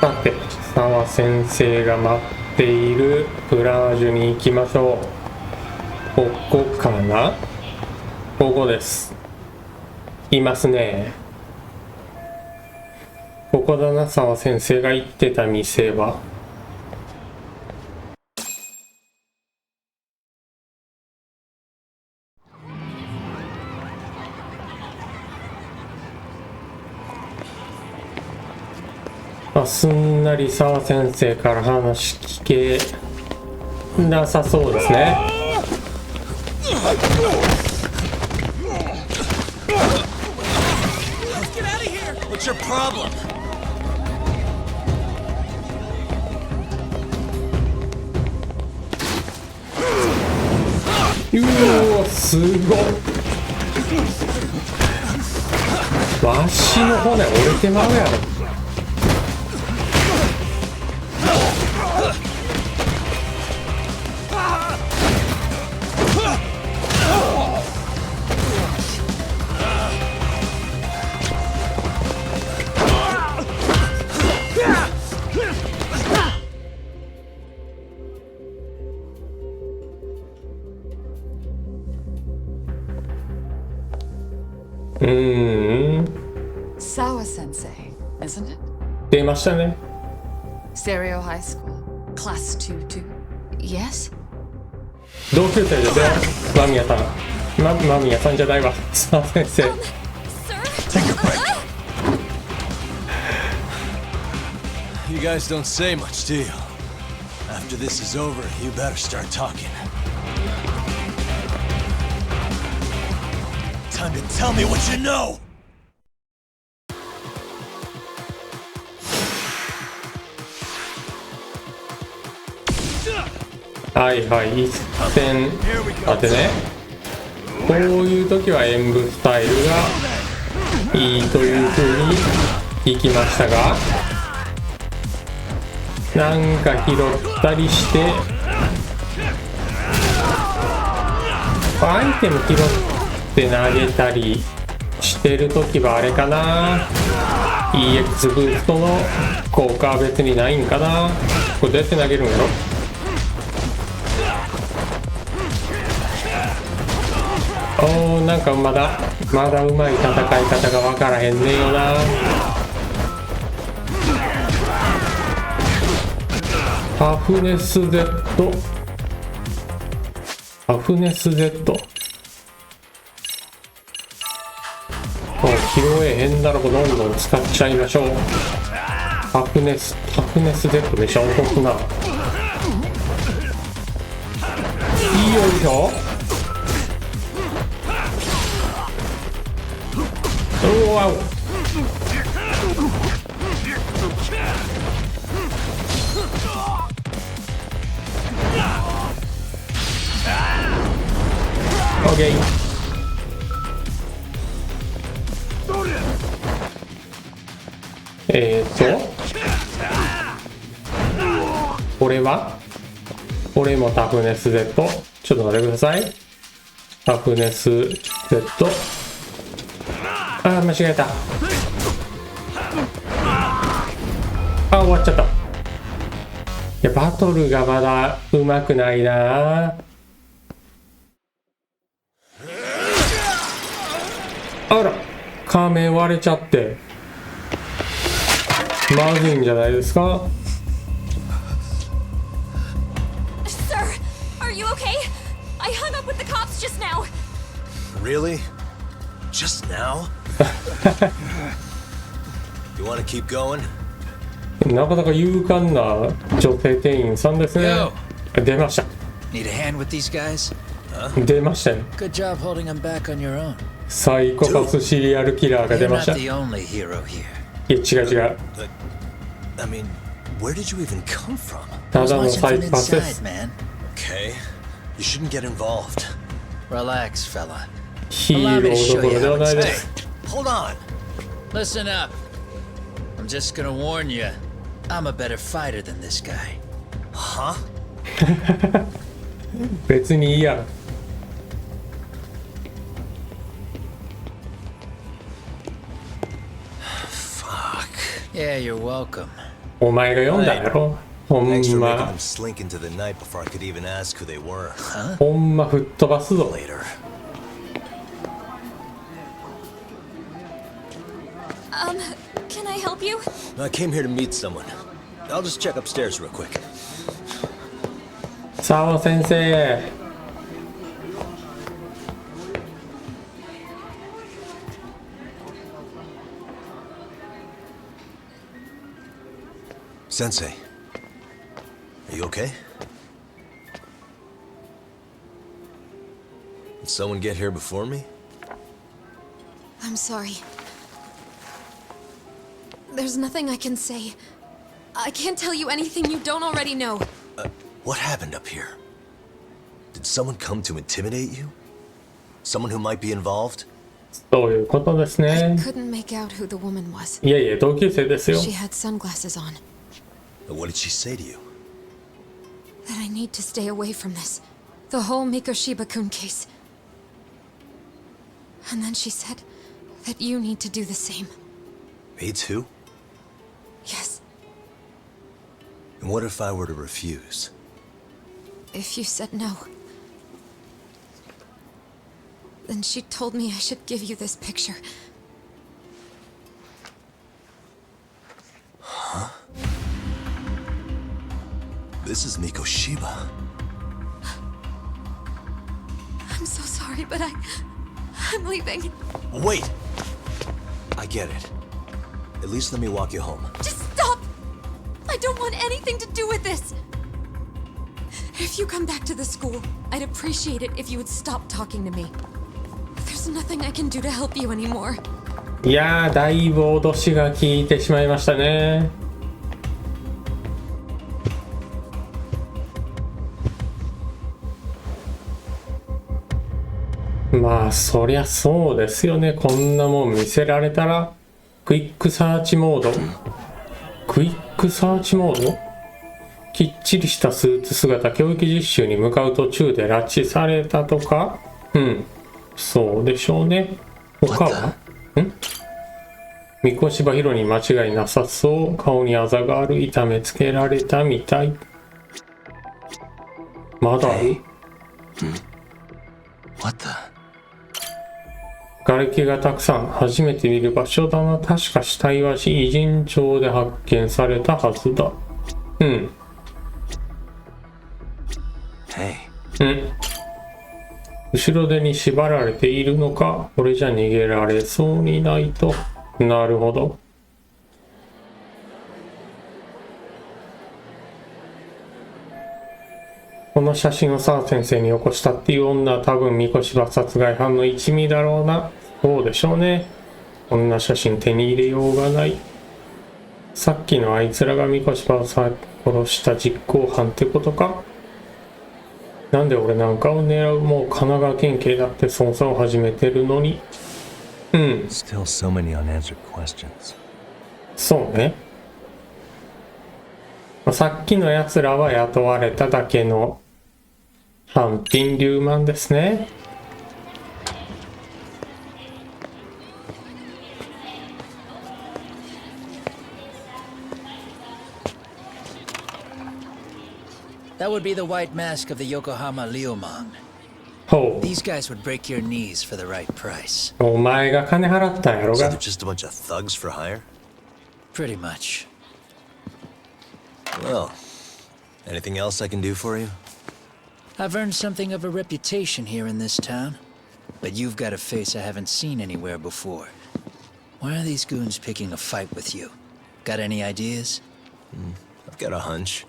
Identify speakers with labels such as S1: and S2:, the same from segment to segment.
S1: さて、澤先生が待っているプラージュに行きましょう。ここかな？ここです。いますね。ここだな、澤先生が行ってた店は。すんなり澤先生から話聞けなさそうですね。うお、すごっ。わしの骨折れてまうやろ。
S2: Sawa Sensei, isn't it?
S1: 出ましたね。
S2: Stereo High School, Class 22. Yes?
S1: 同級生ですよ、間宮さん。間宮さんじゃないわ、澤先生。
S2: Sir?
S3: You guys don't say much, do you? After this is over, you better start talking. Time to tell me what you know!
S1: はいはい、一戦当てね。こういう時は演舞スタイルがいいという風に聞きましたが、なんか拾ったりして、アイテム拾って投げたりしてる時はあれかな、 EX ブーストの効果は別にないんかな。これどうやって投げるんやろ。なんかまだうまい戦い方が分からへんねんよな。タフネス Z、 タフネス Z、 拾えへんだろ、どんどん使っちゃいましょう。タフネス Z でしょ、お得な。いいよいしょ。おわお。オッケー。これもタフネス Z。 ちょっと待ってください。タフネス Z。間違えた。終わっちゃった。いや、バトルがまだうまくないな。あら、仮面割れちゃってまずいんじゃないですか。
S4: Sir, are you okay? I hung up with the cops just now.
S3: Really? Just now? You want to keep going?
S1: なかなか勇敢な女性店員さんですね。出ました。
S5: Need a hand with these guys?
S1: 出ましたね。
S5: Good job holding them back on your own.
S1: サイコパスシリアルキラーが出
S5: You're
S1: ました。
S5: not
S1: い
S5: the only hero here.
S1: や、違う違う。
S3: I mean, where did you even come from?
S1: た
S5: I was
S1: だの
S5: watching
S1: サイ
S5: from
S1: コパスです。
S5: inside, man.
S3: Okay, you shouldn't get involved.
S5: Relax, fella.
S1: ヒーローどころではないで
S3: Hey,
S1: す。
S3: hold on.
S5: Listen up. I'm just gonna warn you. I'm a better fighter than this guy.
S3: Huh?
S1: 別にいいやん。
S3: Fuck.
S5: Yeah, you're welcome.
S1: お前が読んだやろ。ほん
S3: Thanks for making
S1: ま
S3: them slink into the night before I could even ask who they were.
S1: ほんま吹っ飛ばすぞ。
S3: Later.
S4: Can I help you?
S3: I came here to meet someone. I'll just check upstairs real quick.
S1: 澤先生。
S3: Sensei, are you okay? Did someone get here before me?
S4: I'm sorry. There's nothing I can say. I can't tell you anything you don't already know.
S3: What happened up here? Did someone come to intimidate you? Someone who might be involved?
S1: そういうことです
S4: I
S1: ね。
S4: couldn't make out who the woman was.
S1: いやいや、同級生ですよ。
S4: She had sunglasses on.
S3: What did she say to you?
S4: That I need to stay away from this. The whole Mikoshiba-kun case. And then she said that you need to do the same.
S3: Me too?
S4: Yes,
S3: And what if I were to refuse?
S4: if you said no. Then she told me I should give you this picture.
S3: This is Mikoshiba.
S4: I'm so sorry, but I'm leaving.
S3: Wait! I get it. At least let me walk you home.
S4: Just stop! I don't want anything to do with this. If you come back to the school, I'd appreciate it if you would stop talking to me. There's nothing I can do to help you anymore.
S1: いやー、だいぶ脅しが効いてしまいましたね。まあそりゃそうですよね。こんなもん見せられたら。クイックサーチモード。クイックサーチモード。きっちりしたスーツ姿、教育実習に向かう途中で拉致されたとか。うん、そうでしょうね。他は三越柴弘に間違いなさそう。顔にあざがある。痛めつけられたみたい。まだある。
S3: What the?
S1: 瓦礫がたくさん。初めて見る場所だな。確か死体は偉人町で発見されたはずだ。うん。
S3: Hey.
S1: 後ろ手に縛られているのか。これじゃ逃げられそうにないと。なるほど。この写真を澤先生によこしたっていう女は多分三越柴殺害犯の一味だろうな。そうでしょうね。こんな写真手に入れようがない。さっきのあいつらが三越柴を殺した実行犯ってことか。なんで俺なんかを狙う。もう神奈川県警だって捜査を始めてるのに。うん。
S3: Still so many unanswered questions.
S1: そうね。さっきのやつらは雇われただけの半品リューマンですね。
S5: That would be the white mask of the Yokohama Liumang.
S1: ほ
S5: These guys would break your knees for the right price.
S1: う。お前が金払ったんやろ
S3: So
S1: が。
S3: they're just a bunch of thugs for hire?
S5: Pretty much.
S3: Well, anything else I can do for you?
S5: I've earned something of a reputation here in this town. But you've got a face I haven't seen anywhere before. Why are these goons picking a fight with you? Got any ideas?
S3: I've got a hunch,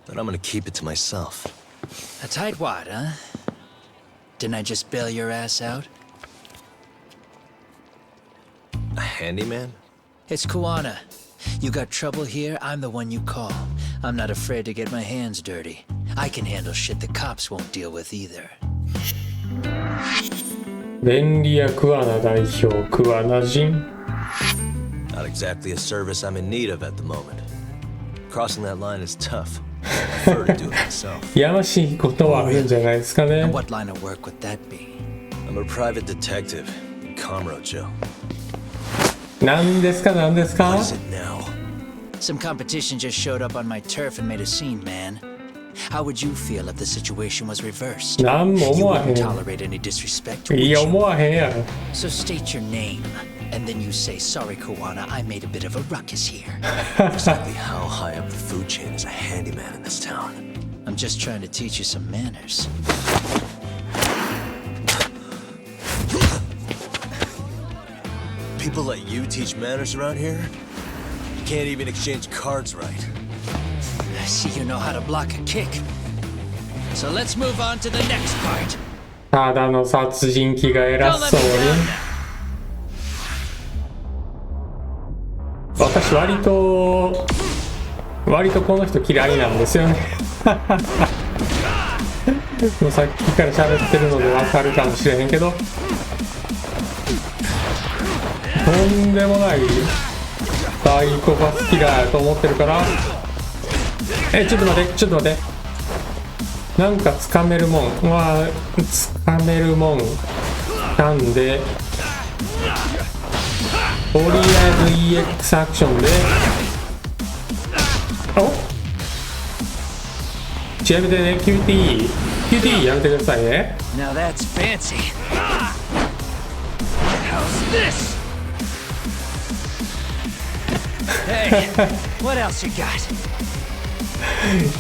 S3: but I'm gonna keep it to myself.
S5: A tightwad, huh? Didn't I just bail your ass out?
S3: A handyman?
S5: It's Kuwana. You got trouble here, I'm the one you call. I'm not afraid to get my hands dirty. I can handle shit the cops won't deal with either.
S1: 便利屋桑名代表桑名人。
S3: Not exactly a service I'm in need of at the moment. Crossing that line is tough. I prefer to do it myself.
S1: やましいことはあるんじゃないですかね。
S5: And what line of work would that be?
S3: I'm a private detective in Kamurocho.
S1: 何ですか何ですか。
S3: What is it now?
S5: Some competition just showed up on my turf and made a scene, man. How would you feel if the situation was reversed?
S1: なんも
S5: You
S1: 思わへ
S5: wouldn't
S1: ん。
S5: tolerate any disrespect, would
S1: いや
S5: you?
S1: 思わへんやろ。
S5: So state your name, and then you say, sorry, Kawana, I made a bit of a ruckus here.
S3: Exactly how high up the food chain is a handyman in this town?
S5: I'm just trying to teach you some manners.
S3: People like you teach manners around here? You can't even exchange cards right.
S5: I see you know how to block a kick. So let's move on to the next part.
S1: ただの殺人鬼が偉
S5: Don't let
S1: そう
S5: me
S1: に。
S5: down now.
S1: 私割とこの人嫌いなんですよね。もうさっきから喋ってるのでわかるかもしれへんけど、とんでもないサイコパスキラーやと思ってるから。ちょっと待って、なんかつかめるもんつかめるもんなんで、とりあえず EX アクションで、やめてね、QT やめてくださいね。
S5: Now that's fancy. How's this? Hey, what else you got?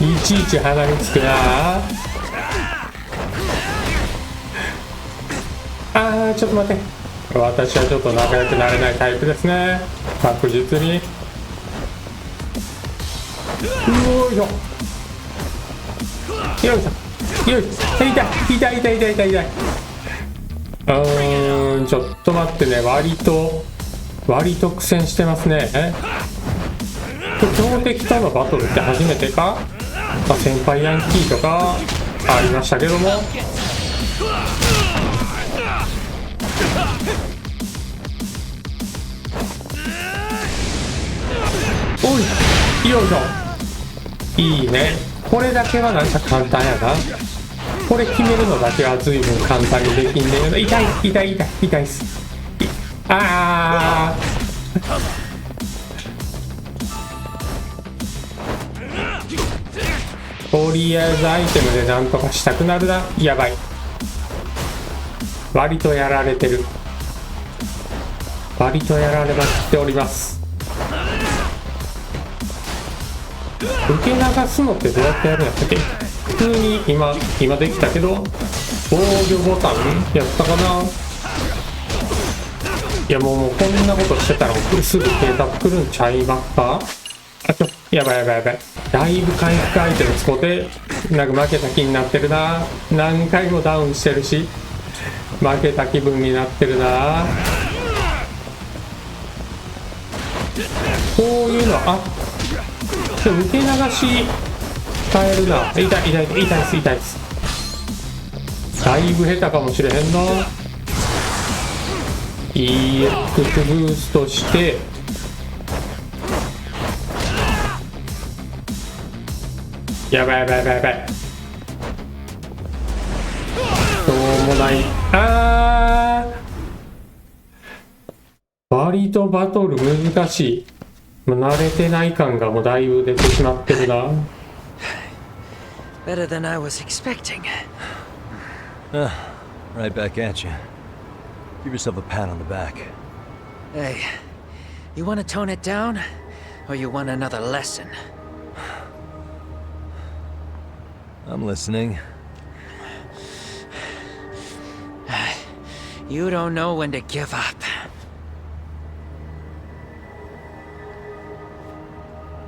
S1: いちいち鼻につくな。ちょっと待って、私はちょっと仲良くなれないタイプですね、確実に。よいしょよいしょよいしょ、痛い。ちょっと待ってね、割と苦戦してますね。強敵とのバトルって初めてか。先輩ヤンキーとかありましたけども、おい、よいしょ、いいね。これだけはなんか簡単やな。これ決めるのだけは随分簡単にできんねんけど、痛いっす。とりあえずアイテムでなんとかしたくなるな。やばい、割とやられてる。割とやられまくっております。受け流すのってどうやってやるんやったっけ。普通に今できたけど、防御ボタンやったかな。いやもうこんなことしてたらすぐ警察来るんちゃいますか。やばい、だいぶ回復アイテム使ってなんか負けた気になってるな。何回もダウンしてるし負けた気分になってるな。こういうの受け流し使えるな。痛いです。だいぶ下手かもしれへんな。 EX ブーストして、やばい。しょうもない。割とバトル難しい。慣れてない感がもうだいぶ出てしまってるな。
S5: Better than I was expecting.
S3: Right back at you. Give yourself a pat on the back.
S5: Hey, you want to tone it down? Or you want another lesson?
S3: I'm listening.
S5: You don't know when to give up.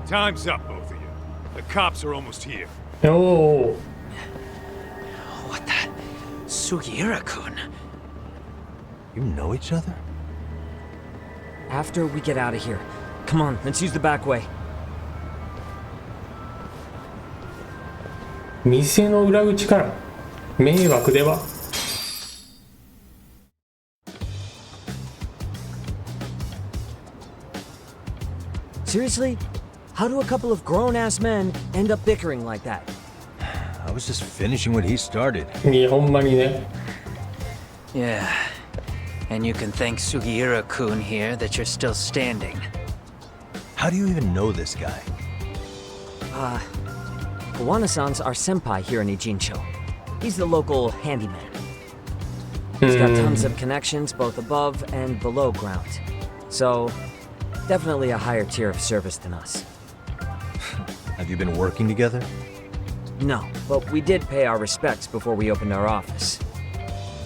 S6: Time's up, both of you. The cops are almost here.
S1: おお。
S5: What the? Sugiura-kun?
S3: You know each other?
S7: After we get out of here. Come on, let's use the back way.
S1: 店の裏口から迷惑では。
S7: Seriously? How do a couple of grown-ass men end up bickering like that?
S3: I was just finishing what he started.
S1: ほんまにね。
S5: Yeah. And you can thank Sugiura-kun here that you're still standing.
S3: How do you even know this guy?
S7: Kawana-san's our senpai here in Ijincho. He's the local handyman. He's got tons of connections both above and below ground. So, definitely a higher tier of service than us.
S3: Have you been working together?
S7: No, but we did pay our respects before we opened our office.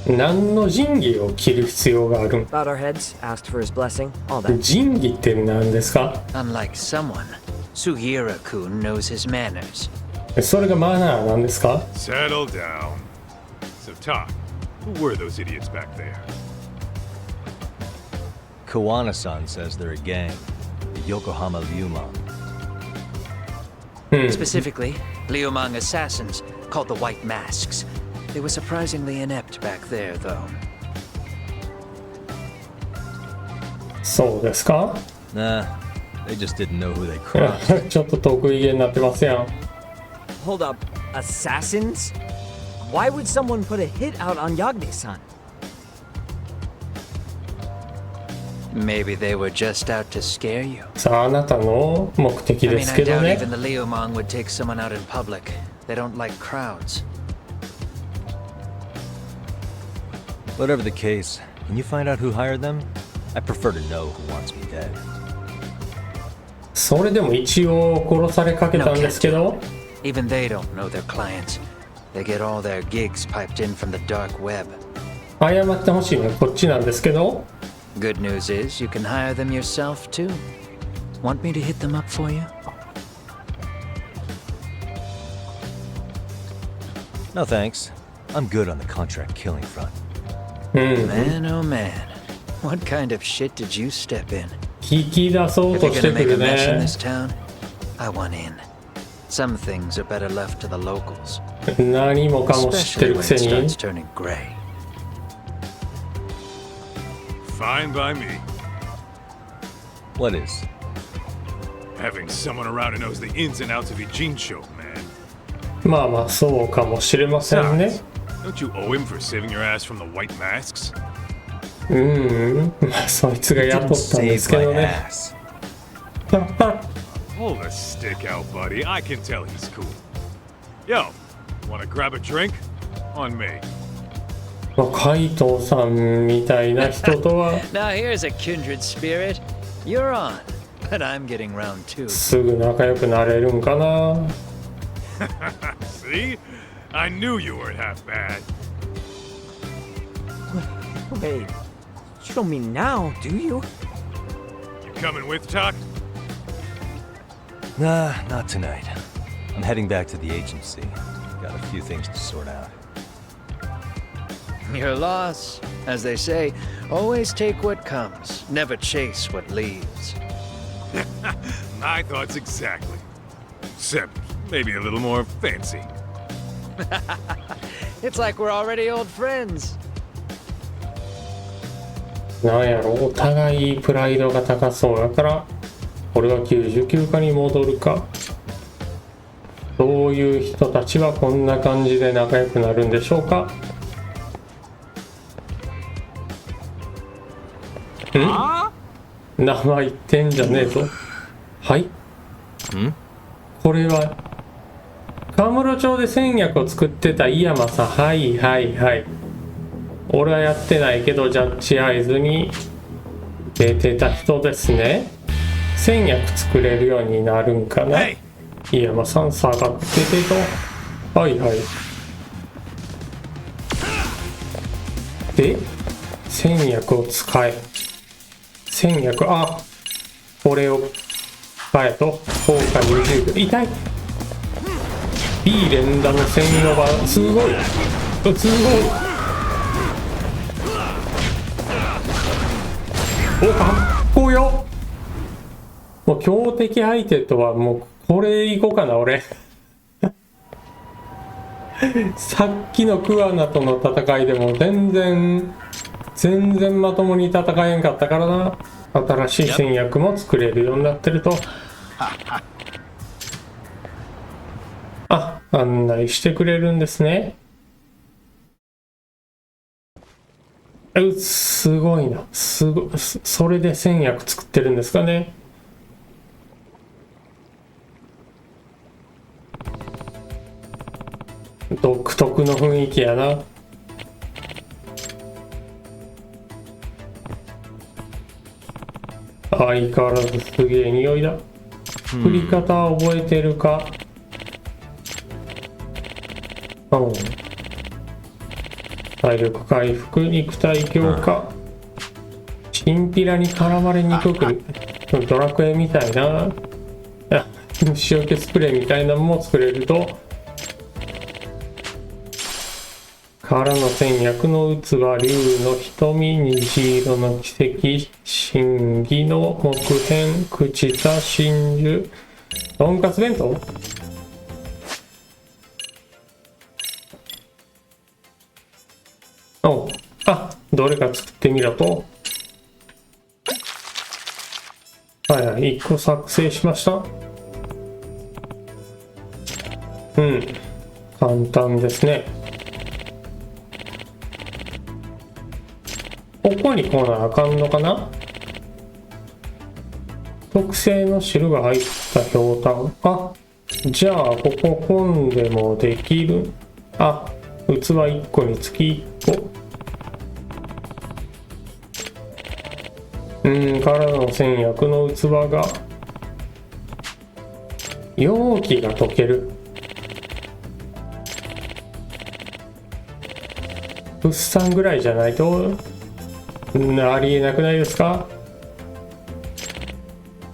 S1: 何の仁義を切る必要があるん？
S7: Bowed our heads, asked for his blessing, all that.
S1: 仁義って何ですか？
S5: Unlike someone, Sugira-kun knows his manners.
S1: それがマナーなんですか？
S6: Settle down. So, Talk, who were those idiots back there?
S3: Kawana-san says they're a gang, the Yokohama Ryumon.
S5: Specifically, Liumang assassins called the White Masks. They were surprisingly inept back there, though.
S1: そうですか？
S3: Nah, they just didn't know who they crossed.
S1: ちょっと得意げになってますやん。
S7: Hold up, assassins? Why would someone put a hit out on Yagne-san?
S5: Maybe they were just out to scare you.
S1: さあ、あなたの目的
S5: I
S1: で
S5: mean,
S1: す
S5: I
S1: けど
S5: doubt
S1: ね。
S5: even the Liumang would take someone out in public. They don't like crowds.
S3: Whatever the case, can you find out who hired them? I prefer to know who wants me dead.
S1: それでも一応殺されかけたんですけど。
S5: Even they don't know their clients. They get all their gigs piped in from the dark web.
S1: 謝ってほしいのはこっちなんですけど。
S5: Good news is you can hire them yourself too. Want me to hit them up for you?
S3: No thanks. I'm good on the contract killing front.
S5: Man, oh man. What kind of shit did you step in?
S1: 引き出そう
S5: If
S1: と
S5: you're
S1: して
S5: gonna
S1: く
S5: make
S1: る
S5: a mess in
S1: ね。
S5: this town, I want in. Some things are better left to the locals,
S1: 何もかも知って
S5: especially
S1: る
S5: when
S1: く
S5: it
S1: せに。
S5: starts turning gray.
S6: Fine by me.
S3: What is?
S6: Having someone around who knows the ins and outs of Ijincho, man.
S1: まあまあそうかもしれませんね。
S6: Don't you owe him for saving your ass from the White Masks?
S1: まあそいつが雇ったんですけ
S3: my
S1: どね。
S3: ass.
S6: Pull the stick out, buddy. I can tell he's cool. Yo, wanna grab a drink? On me.
S1: まあ海藤さんみたいな人とは
S5: Now here's a kindred spirit. You're on, but I'm getting round two.
S1: すぐ仲良くなれるんかな。
S6: See? I knew you weren't half bad.
S7: Wait, you don't mean now, do you?
S6: You coming with, Talk?
S3: Nah, not tonight. I'm heading back to the agency. Got a few things to sort out.
S5: Your loss. As they say, always take what comes, never chase what leaves.
S6: My thoughts exactly. Except maybe a little more fancy.
S5: It's like we're already old friends.
S1: なんやろ、お互いプライドが高そうだから俺は99課に戻るか。どういう人たちはこんな感じで仲良くなるんでしょうか。名前言ってんじゃねえぞ。はい。これはカムロ町で戦略を作ってた井山さん。はいはいはい。俺はやってないけどジャッジアイズに出てた人ですね。戦略作れるようになるんかな。井山さん下がっててと。はいはい。で戦略を使え。戦略、あ、これを使えと。効果20秒。痛い。B 連打の専用版。すごいすごい。お、かっこよ。もう強敵相手とはもうこれいこうかな俺。さっきのクワナとの戦いでも全然まともに戦えんかったからな。新しい戦略も作れるようになってると。あ、案内してくれるんですね。すごいな。それで戦略作ってるんですかね。独特の雰囲気やな。相変わらずすげえ匂いだ。振り方は覚えてるか？体力回復、肉体強化、チンピラに絡まれにくく、ドラクエみたいな虫除けスプレーみたいなのも作れると。からの戦略の器、竜の瞳、虹色の奇跡、真偽の木片、口田真珠、とんかつ弁当。どれか作ってみろと。はいはい、1個作成しました。簡単ですね。ここにこうならあかんのかな。特製の汁が入ったひょうたん。じゃあここ混んでもできる。器1個につき1個。からの戦略の器が、容器が溶ける。物産ぐらいじゃないとありえなくないですか？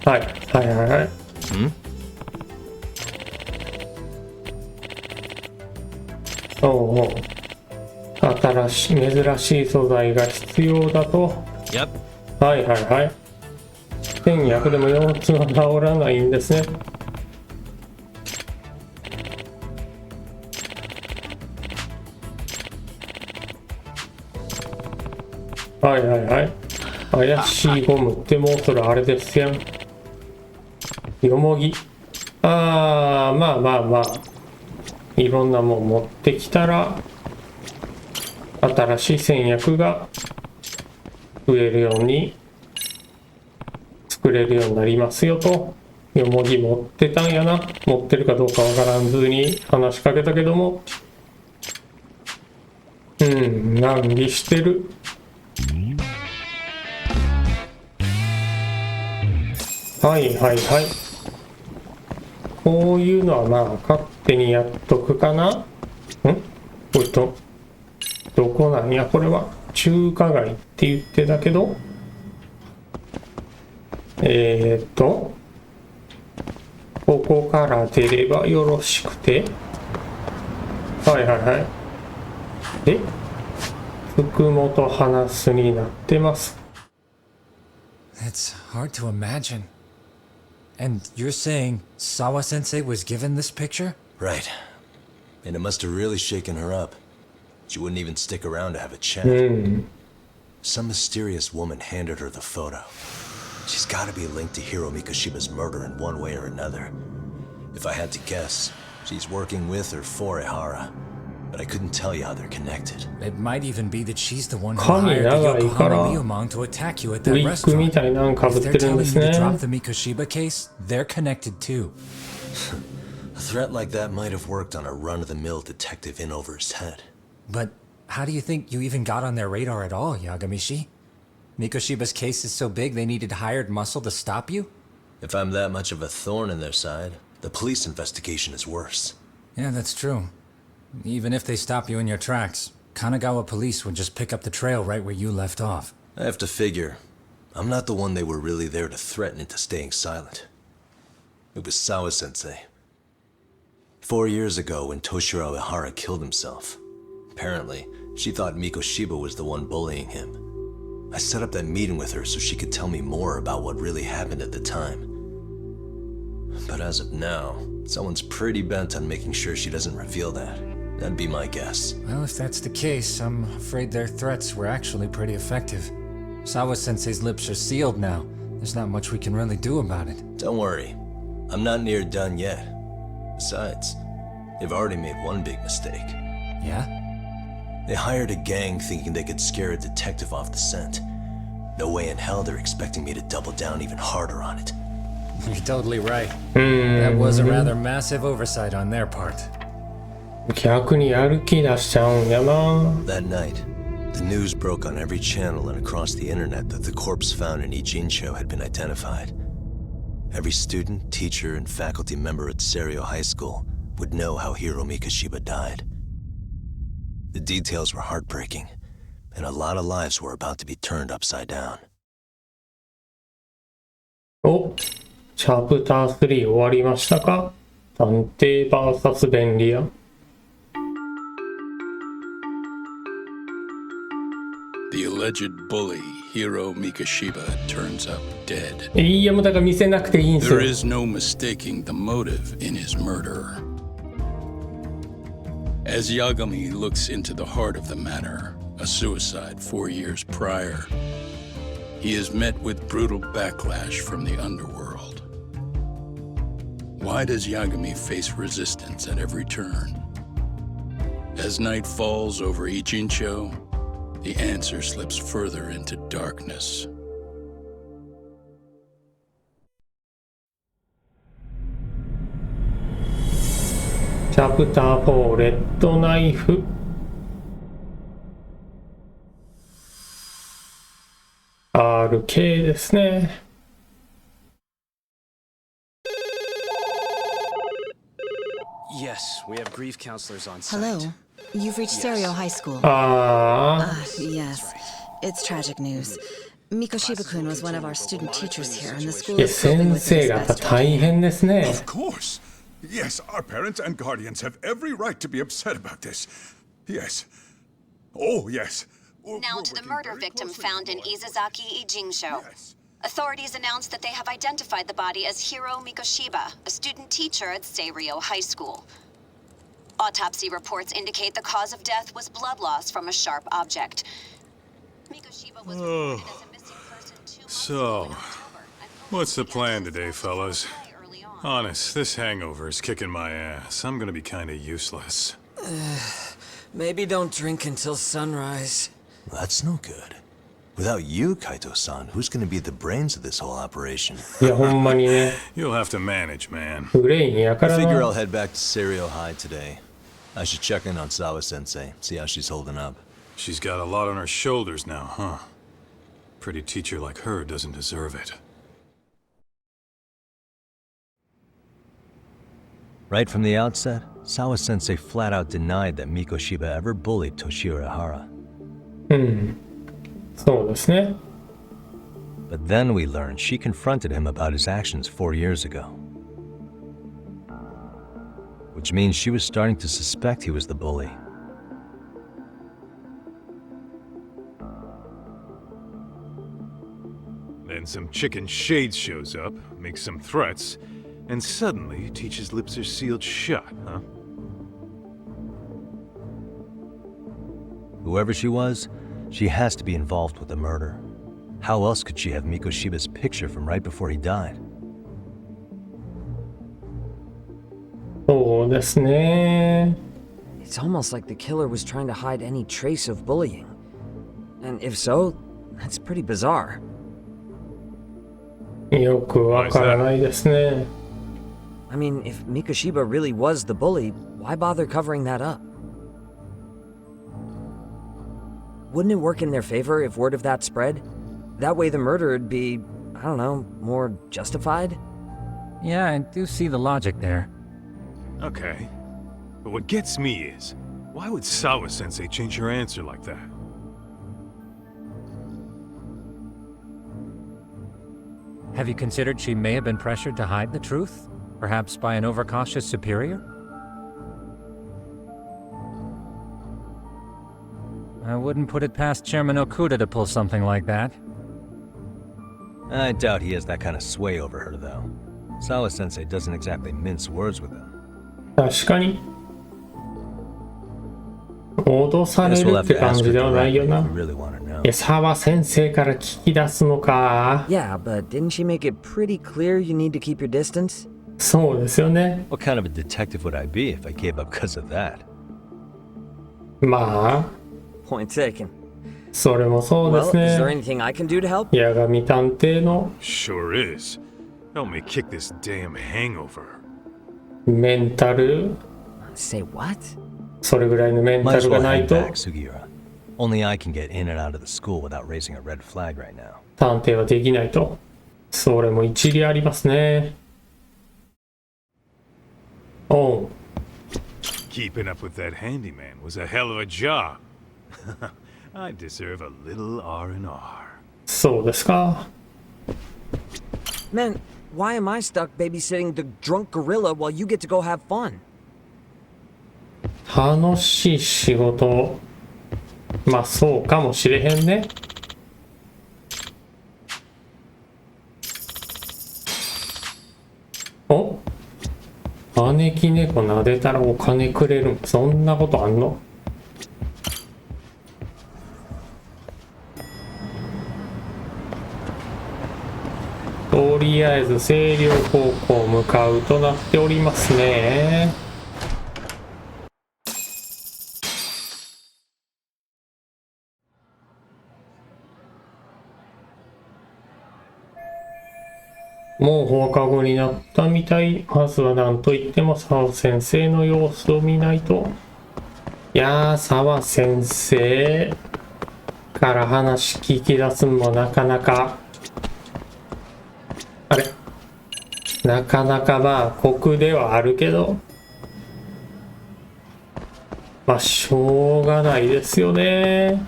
S1: はい。新しい珍しい素材が必要だと。はい。戦略でも腰痛は治らないんですね。はい。怪しいゴムってもうそれあれですやん。よもぎ。まあいろんなもん持ってきたら新しい戦略が増えるように作れるようになりますよと。よもぎ持ってたんやな。持ってるかどうかわからんずに話しかけたけども、難儀してる。はい。こういうのはまあ勝手にやっとくかな。どこなんやこれは。中華街って言ってたけど、ここから出ればよろしくて。はい。福本花巣になってます。
S8: It's hard to imagine. And you're saying Sawa Sensei was given this picture?
S3: Right. And it must have really shaken her up. She wouldn't even stick around to have a chat. Some mysterious woman handed her the photo. She's got to be linked to Hiro Mikoshiba's murder in one way or another. If I had to guess, she's working with or for Ehara. But I couldn't tell you how they're connected.
S8: It might even be that she's the one who hired the Yokohama Ryomon to attack you at that restaurant. If they're telling you to drop the Mikoshiba case, they're connected too.
S3: A threat like that might have worked on a run-of-the-mill detective in over his head.
S8: But how do you think you even got on their radar at all, Yagamishi? Mikoshiba's case is so big they needed hired muscle to stop you?
S3: If I'm that much of a thorn in their side, the police investigation is worse.
S8: Yeah, that's true. Even if they stop you in your tracks, Kanagawa police would just pick up the trail right where you left off.
S3: I have to figure, I'm not the one they were really there to threaten into staying silent. It was Sawa Sensei. 4 years ago when Toshiro Ehara killed himself, apparently, she thought Mikoshiba was the one bullying him. I set up that meeting with her so she could tell me more about what really happened at the time. But as of now, someone's pretty bent on making sure she doesn't reveal that. That'd be my guess.
S8: Well, if that's the case, I'm afraid their threats were actually pretty effective. Sawa-sensei's lips are sealed now. There's not much we can really do about it.
S3: Don't worry. I'm not near done yet. Besides, they've already made one big mistake.
S8: Yeah?
S3: They hired a gang thinking they could scare a detective off the scent. No way in hell they're expecting me to double down even harder on it.
S8: You're totally right. That was a rather massive oversight on their part.
S1: 逆にやる気出しちゃうんやな。
S3: That night, the news broke on every channel and across the internet that the corpse found in Ijincho had been identified. Every student, teacher, and faculty member at Serio High School would know how Hiro Mikoshiba died. The details were heartbreaking, and a lot of lives were about to be turned upside down.
S1: お、チャプター3終わりましたか？探偵 VS 便利屋。
S9: The alleged bully, Hiro Mikoshiba, turns up dead.
S1: いや、もうだから見せなくていいんすよ。
S9: There is no mistaking the motive in his murder. As Yagami looks into the heart of the matter, a suicide 4 years prior, he is met with brutal backlash from the underworld. Why does Yagami face resistance at every turn? As night falls over Ijincho, the answer slips further into darkness.
S1: チャプター4レッドナイフ。RK ですね。
S10: Yes, we have grief counselors on site.
S11: Hello. You've reached Serio High School. Yes. It's tragic news. Mikoshiba-kun was one of our student teachers here, and the school is coping with his best judgment.
S12: Of course. Yes, our parents and guardians have every right to be upset about this. Yes. Oh, yes.
S13: Now to the murder victim found in Izazaki Ijincho. Authorities announced that they have identified the body as Hiro Mikoshiba, a student teacher at Serio High School. Autopsy reports indicate the cause of death was blood loss from a sharp object. Mikoshiba was reported as a missing person 2 months ago in October.
S6: What's the plan today, fellas? Honest, this hangover is kicking my ass. I'm gonna be kinda useless.
S7: Maybe don't drink until sunrise.
S3: That's no good. Without you, Kaito-san, who's gonna be the brains of this whole operation?
S1: いや、ほんまにね。
S6: You'll have to manage, man.
S1: ブレインやか
S3: I
S1: ら
S3: figure
S1: な。
S3: I'll head back to Serio High today. I should check in on Sawa-sensei, see how she's holding up.
S6: She's got a lot on her shoulders now, huh? Pretty teacher like her doesn't deserve it.
S3: Right from the outset, Sawa-sensei flat out denied that Mikoshiba ever bullied Toshiro Ihara.
S1: そうですね。
S3: But then we learned she confronted him about his actions 4 years ago. Which means she was starting to suspect he was the bully.
S6: Then some chicken shade shows up, makes some threats, and suddenly Teach's lips are sealed shut, huh?
S3: Whoever she was, she has to be involved with the murder. How else could she have Mikoshiba's picture from right before he died?
S1: そうですね。
S7: It's almost like the killer was trying to hide any trace of bullying. And if so, that's pretty bizarre.
S1: よくわからないですね。
S7: I mean, if Mikoshiba really was the bully, why bother covering that up? Wouldn't it work in their favor if word of that spread? That way the murder would be, I don't know, more justified?
S8: Yeah, I do see the logic there.
S6: Okay. But what gets me is, why would Sawa-sensei change her answer like that?
S8: Have you considered she may have been pressured to hide the truth? Perhaps by an overcautious superior? I wouldn't put it past Chairman Okuda to pull something like that.
S3: I doubt he has that kind of sway over her, though. Sawa-sensei doesn't exactly mince words with him.
S1: 確かに。脅されるって感じではないよな。いや、沢先生から聞き出すのか。
S7: Yeah, but didn't she make it pretty clear you need to keep your distance?
S1: そうですよね。
S3: What kind of a detective would I be if I gave up because of that?
S1: まあ。
S7: Point taken.
S1: それもそうです
S7: Well, is there
S1: ね。
S7: anything I can do to help?
S1: 八神探偵の
S6: Sure is. Help me kick this damn hangover.
S1: メンタル。
S7: Say what?
S1: それぐらいのメンタ
S3: Might as
S1: ルが
S3: well
S1: ない
S3: hang
S1: と
S3: back, Sugiura. Only I can get in and out of the school without raising a red flag right now.
S1: 探偵はできないと。それも一理ありますね。おう。
S6: Keeping up with that handyman was a hell of a job. I deserve a little R&R.
S1: そうですか。
S7: Man, why am I stuck babysitting the drunk gorilla while you get to go have fun?
S1: 楽しい仕事。まあそうかもしれへんね。お、招き猫撫でたらお金くれるん？そんなことあんの？とりあえず清涼高校向かうとなっておりますね。もう放課後になったみたい。まずは何と言っても澤先生の様子を見ないと。いやー、澤先生から話聞き出すのもなかなか、あれ、なかなかまあ酷ではあるけど、まあしょうがないですよね。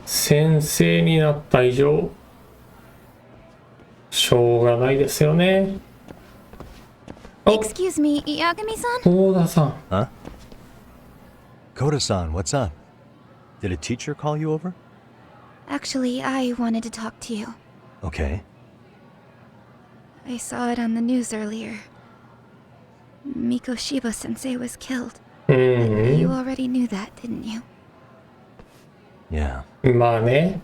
S1: 先生になった以上しょうがないですよね。
S4: Excuse me, Yagami-san?
S1: 大田さん。
S3: Huh? Koda-san, what's up? Did a teacher call you over?
S4: Actually, I wanted to talk to you.
S3: Okay.
S4: I saw it on the news earlier. Mikoshiba sensei was killed. You already knew that, didn't you?
S3: Yeah.
S1: まあね。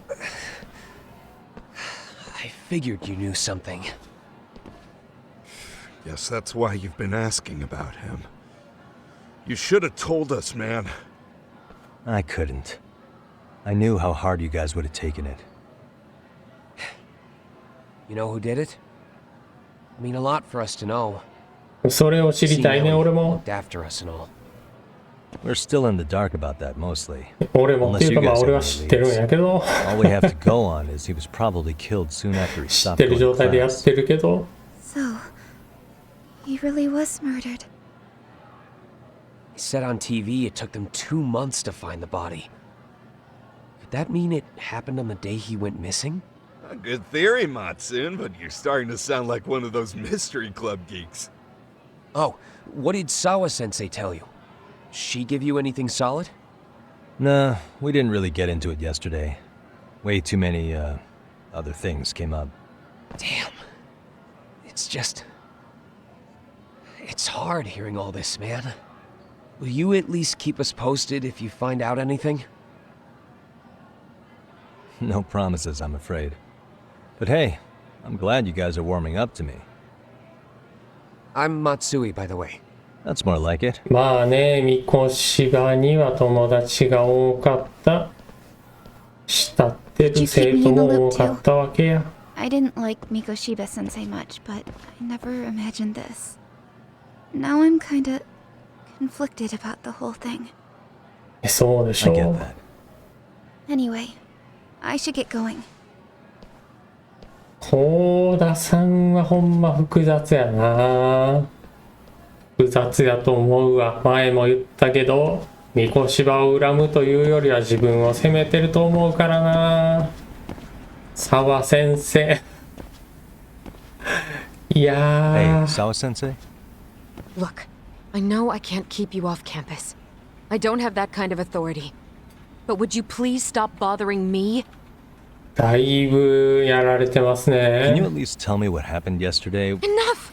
S10: I figured you knew something.
S12: Yes, that's why you've been asking about him. You should have told us, man.
S3: I couldn't. I knew how hard you guys would have taken it.
S10: You know who did it? I mean a lot for us to know.
S1: それを知りたいね、俺も。
S10: Looked after us and all.
S3: We're still in the dark about that mostly.
S1: 俺もっていうかまあ俺は知ってるんやけど。
S3: All we have to go on is he was probably killed soon after he
S1: 知っ
S3: stopped
S1: てる
S3: going
S1: 状
S3: to
S1: 態でやっ
S3: class.
S1: てるけど。
S4: So, he really was murdered.
S10: They said on TV it took them 2 months to find the body. Could that mean it happened on the day he went missing?
S14: A good theory, Matsun, but you're starting to sound like one of those mystery club geeks.
S10: Oh, what did Sawa-sensei tell you? She give you anything solid?
S3: Nah, we didn't really get into it yesterday. Way too many, other things came up.
S10: Damn. It's just... It's hard hearing all this, man. Will you at least keep us posted if you find out anything?
S3: No promises, I'm afraid. But hey, I'm glad you guys are warming up to me.
S10: I'm Matsui, by the way.
S3: That's more like it.
S1: まあね、三越芝には友達が多かった。慕ってる生徒も多かったわけや。
S4: I didn't like Mikoshiba sensei much, but I never imagined this. Now I'm kinda conflicted about the whole thing.
S1: そうでしょ
S3: I get
S1: う。
S3: that.
S4: Anyway, I should get going.
S1: 高田さんはほんま複雑やな。複雑やと思うわ。前も言ったけど、三越芝を恨むというよりは自分を責めてると思うからな。澤先生。いやー。
S3: Hey, Sawa-sensei?
S15: Look, I know I can't keep you off campus. I don't have that kind of authority. But would you please stop bothering me?
S1: だいぶやられてますね。
S3: Can you at least tell me what happened yesterday?
S15: Enough!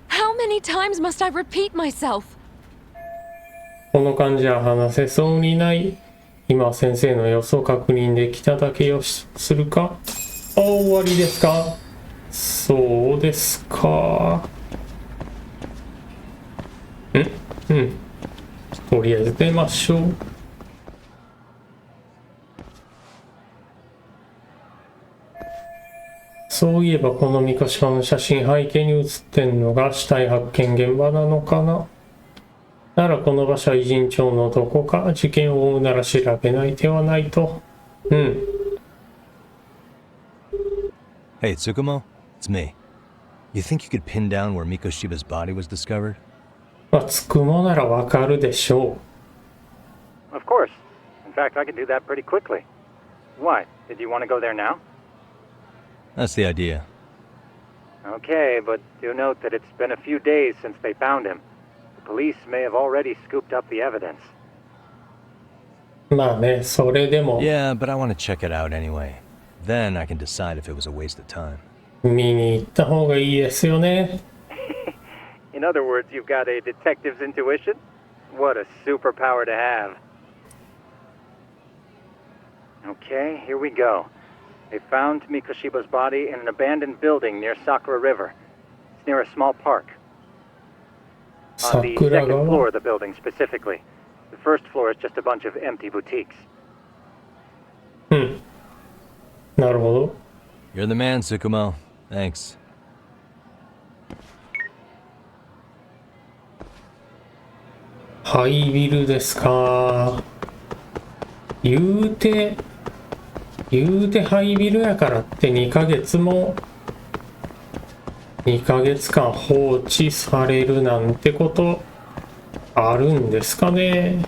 S15: How many times must I repeat myself?
S1: この感じは話せそうにない。今先生の様子を確認できただけよしするか。終わりですか。そうですか。とりあえず出ましょう。そういえばこの三越の写真背景に写ってんのが死体発見現場なのかな。ならこの場所は偉人町のどこか。事件を追うなら調べない手はないと。うん。
S3: Hey, Tsukumo, it's me. You think you could pin down where Mikoshiba's body was discovered?
S1: まあ、つくもならわかるでしょう。
S16: Of course. In fact, I can do that pretty quickly. What? Did you want to go there now?
S3: That's the idea.
S16: Okay, but do note that it's been a few days since they found him. The police may have already scooped up the evidence.
S1: まあね、それでも。
S3: Yeah, but I want to check it out anyway. Then I can decide if it was a waste of time.
S1: 見に行った方がいいですよね。
S16: In other words, you've got a detective's intuition? What a superpower to have. Okay, here we go. They found Mikoshiba's body in an abandoned building near Sakura River. It's near a small park. On the second floor of the building specifically. The first floor is just a bunch of empty boutiques.
S1: うん。なるほど。
S3: You're the man, Tsukumo. Thanks.
S1: ハイビルですか。言うてハイビルやからって2ヶ月間放置されるなんてことあるんですかね。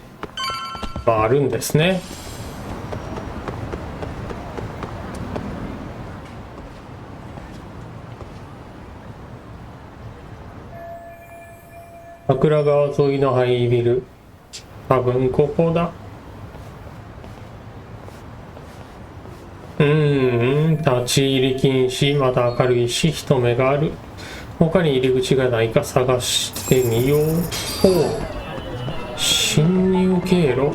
S1: まあ、あるんですね。桜川沿いのハイビル、多分ここだ。立ち入り禁止、まだ明るいし人目がある。他に入り口がないか探してみよう。ほう、侵入経路。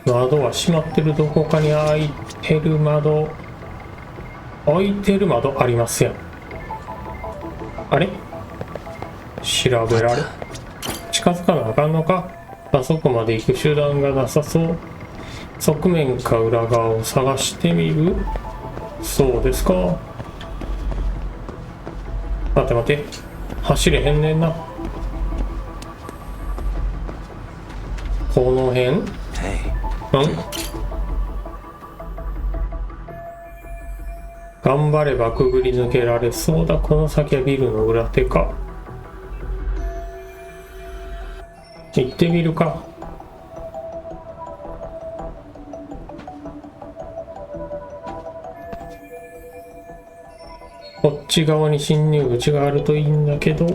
S1: 窓は閉まってる。どこかに開いてる窓ありますやん。あれ、調べられ。近づかなあかんのか。あそこまで行く手段がなさそう。側面か裏側を探してみる。そうですか。待て、走れへんねんな。この辺？頑張ればくぐり抜けられそうだ。この先はビルの裏手か。行ってみるか。こっち側に侵入口があるといいんだけど。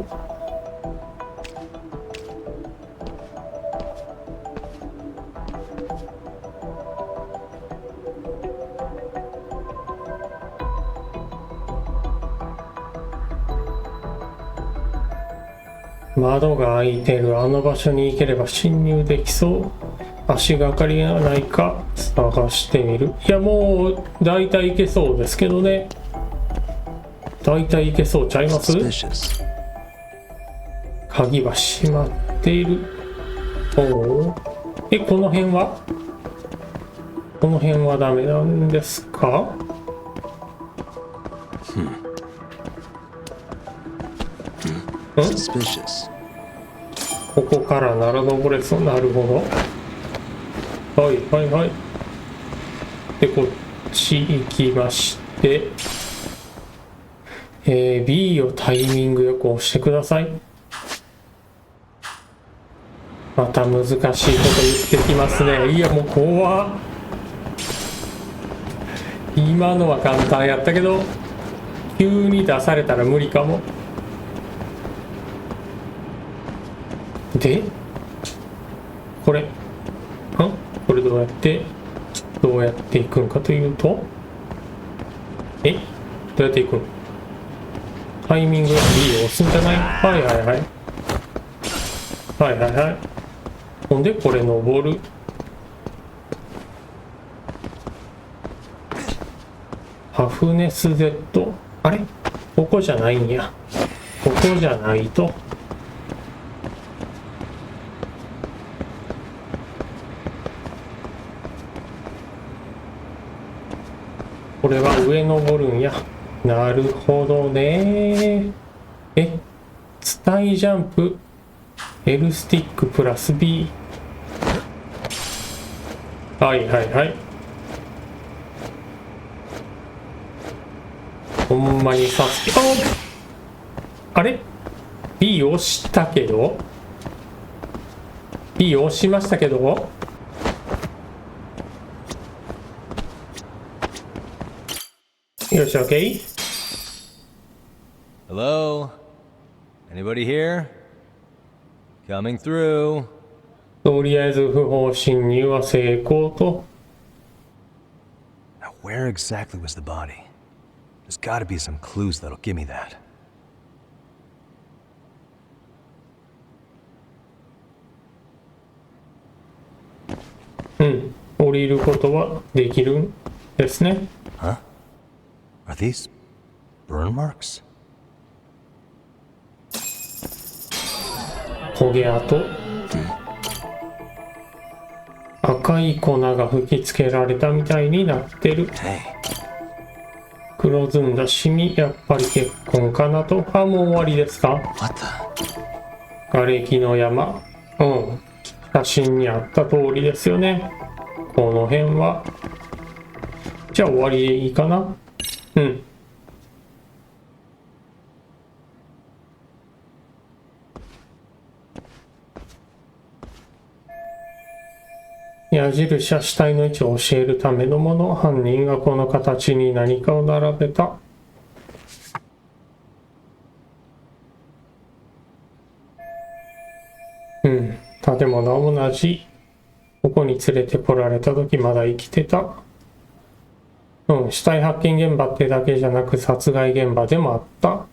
S1: 窓が開いてる。あの場所に行ければ侵入できそう。足がかりがないか探してみる。いや、もう大体行けそうですけどね。大体行けそうちゃいます？鍵は閉まっている。おお。この辺はダメなんですか？ここからなら登れそう。なるほど。はい。で、こっち行きまして、B をタイミングよく押してください。また難しいこと言ってきますね。いや、もう怖っ。今のは簡単やったけど、急に出されたら無理かも。で、これどうやっていくんかというと、どうやっていくん？タイミングが B を押すんじゃない？はい。ほんでこれ登る。ハフネス Z。あれ？ここじゃないんや。ここじゃないと。これは上登るんや。なるほどね。体ジャンプ L スティックプラス B。 はいはいはい。ほんまにサスピあれ B 押したけど B 押しましたけど、よし OK。
S3: Hello? Anybody here? Coming through.
S1: とりあえず不法侵入は成功と。
S3: Now, where exactly was the body? There's gotta be some clues that'll give me that.
S1: 降りることはできるんですね。
S3: Huh? Are these burn marks?
S1: 焦げ跡。赤い粉が吹きつけられたみたいになってる。黒ずんだシミ、やっぱり結婚かなと。あ、もう終わりですか？瓦礫の山。写真にあった通りですよね。この辺は。じゃあ終わりでいいかな？矢印は死体の位置を教えるためのもの。犯人がこの形に何かを並べた。建物は同じ。ここに連れてこられた時まだ生きてた。死体発見現場ってだけじゃなく殺害現場でもあった。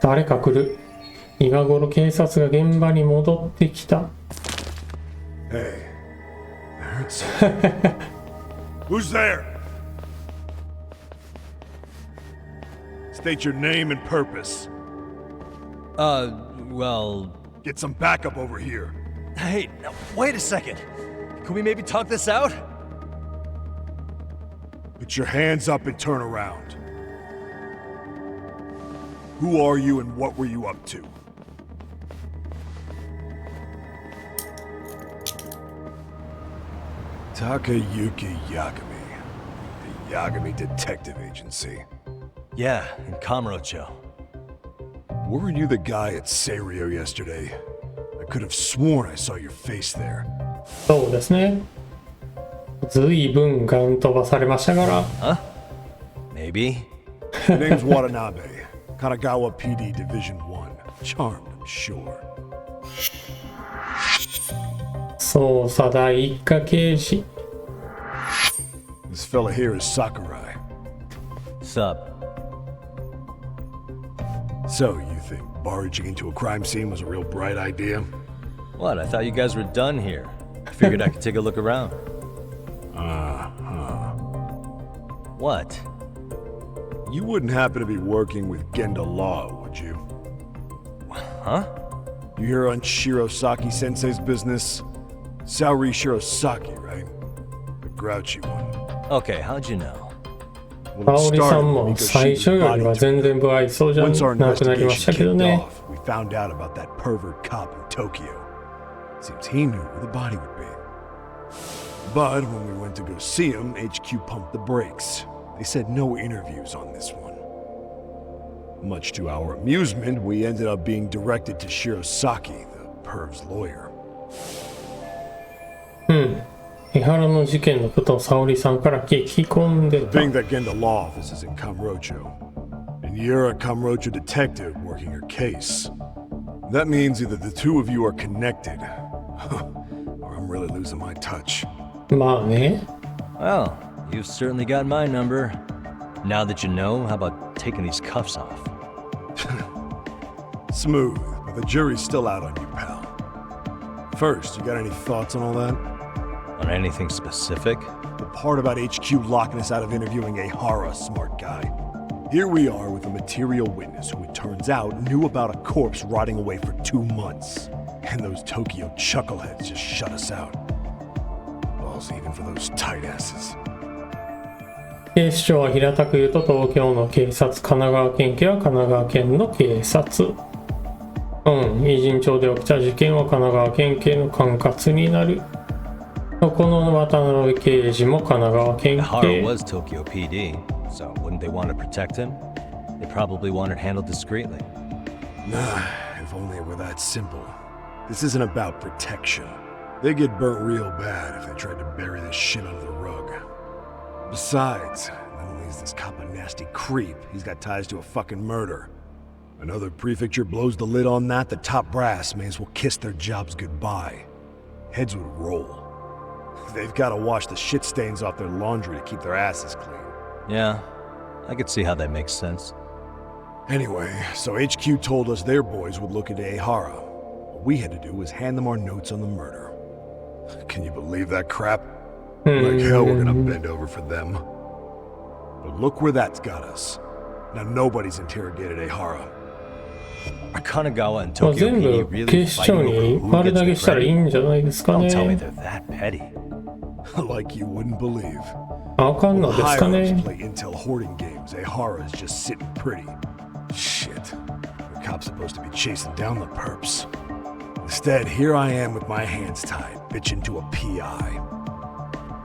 S1: 誰か来る。今頃警察が現場に戻ってきた。
S12: Hey, who's there? State your name and purpose.
S3: Well...
S12: Get some backup over here.
S3: Hey, now, wait a second. Can we maybe talk this out?
S12: Put your hands up and turn around. Who are you and what were you up to? Takayuki Yagami. The Yagami Detective Agency.
S3: Yeah, in Kamurocho.
S12: Weren't you the guy at Serio yesterday? I could have sworn I saw your face there.
S1: そうですね。ずいぶんガン飛ばされましたから。
S3: Huh? Maybe.
S12: The name's Watanabe. Kanagawa PD Division 1. Charmed, I'm sure.
S1: 捜査第一課刑事。
S12: This fella here is Sakurai.
S3: Sup?
S12: So, you think barging into a crime scene was a real bright idea?
S3: What? I thought you guys were done here. I figured I could take a look around. What?
S12: You wouldn't happen to be working with Genda Law, would you?
S3: Huh?
S12: You hear on Shirosaki-sensei's business? Saori Shirosaki, right? The grouchy one.
S3: Okay, how'd you know?
S1: 沙織さんも最初よりは全然不愛想じゃなくなりましたけどね。
S12: We found out about that pervert cop in Tokyo. Seems he knew where the body would be. But when we went to go see him, HQ pumped the brakes. They said no interviews on this one. Much to our amusement, we ended up being directed to Shirosaki, the perv's lawyer.
S1: 江原の事件のことを沙織さんから聞き込んでた。
S12: Being that Genda Law office is in Kamurocho, and you're a Kamurocho detective working your case. That means either the two of you are connected, or I'm really losing my touch.
S1: まあね。
S3: Well, you've certainly got my number. Now that you know, how about taking these cuffs off?
S12: Smooth, but the jury's still out on you, pal. First, you got any thoughts on all that?
S3: On anything specific?
S12: The part about HQ locking us out of interviewing a Hara smart guy. Here we are with a material witness who it turns out knew about a corpse rotting away for 2 months. And those Tokyo chuckleheads just shut us out. jails even for those tight asses.
S1: 警視庁は平たく言うと東京の警察、神奈川県警は神奈川県の警察。イジン町で起きた事件は神奈川県警の管轄になる。この渡辺刑事も神奈川県警。
S3: Hara was Tokyo PD, so wouldn't they want to protect him? They probably want it handled discreetly.
S12: Nah, if only it were that simple. This isn't about protection. They get burnt real bad if they tried to bury this shit under the rug. Besides, not only is this cop a nasty creep, he's got ties to a fucking murder. Another prefecture blows the lid on that, the top brass may as well kiss their jobs goodbye. Heads would roll. They've got to wash the shit stains off their laundry to keep their asses clean.
S3: Yeah, I could see how that makes sense.
S12: Anyway, so HQ told us their boys would look into Ehara. What we had to do was hand them our notes on the murder. Can you believe that crap? Like hell we're gonna bend over for them. But look where that's got us. Now nobody's interrogated Ehara.
S3: Are Kanagawa and Tokyo PD really
S1: 警視庁に丸投げしたらいいんじゃないですかね。
S3: Don't tell me they're that petty.
S12: Like you wouldn't believe.
S1: あかんのですかね。
S12: play intel hoarding games. Ehara is just sitting pretty. Shit. The cop's supposed to be chasing down the perps. Instead, here I am with my hands tied, bitching to a PI.